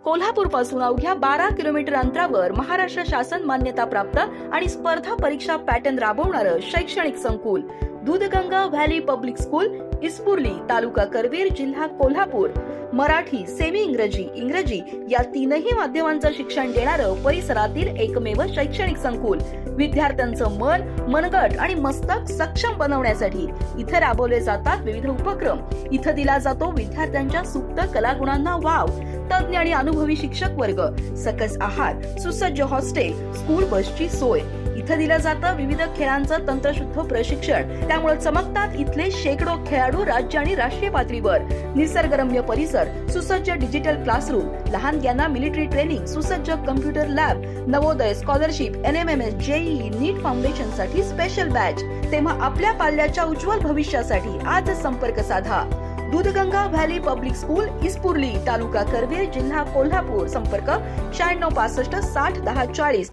कोल्हापूर पासून अवघ्या 12 किलोमीटर अंतरावर महाराष्ट्र शासन मान्यता प्राप्त आणि स्पर्धा परीक्षा पॅटर्न राबवणारं शैक्षणिक संकुल Doodhganga valley public school, Ispurli, taluka Karveer, जिल्हा कोल्हापूर. मराठी, सेमी इंग्रजी या तीनही माध्यमांचं शिक्षण देणारं परिसरातील एकमेव शैक्षणिक संकुल. विद्यार्थ्यांचं मनगट आणि मस्तक सक्षम बनवण्यासाठी इथे राबवले जातात विविध उपक्रम. इथं दिला जातो विद्यार्थ्यांच्या सुप्त कलागुणांना वाव. तज्ञ आणि अनुभवी शिक्षक वर्ग, सकस आहार, सुसज्ज हॉस्टेल, स्कूल बसची सोय. इथं दिलं जातं विविध खेळांचं तंत्रशुद्ध प्रशिक्षण. त्यामुळे चमकतात इथले शेकडो खेळाडू राज्य आणि राष्ट्रीय पातळीवर. निसर्गरम्य परिसर, सुसज्ज डिजिटल क्लासरूम, लहानग्यांना मिलिटरी ट्रेनिंग, सुसज्ज computer lab, Navodaya, scholarship, NMMS, JEE, NEET foundation साठी स्पेशल बॅच. तेव्हा आपल्या पाल्याच्या उज्ज्वल भविष्यासाठी आज संपर्क साधा. Doodhganga valley public school, Ispurli, taluka Karveer, जिल्हा कोल्हापूर. संपर्क 9665 60 10 40.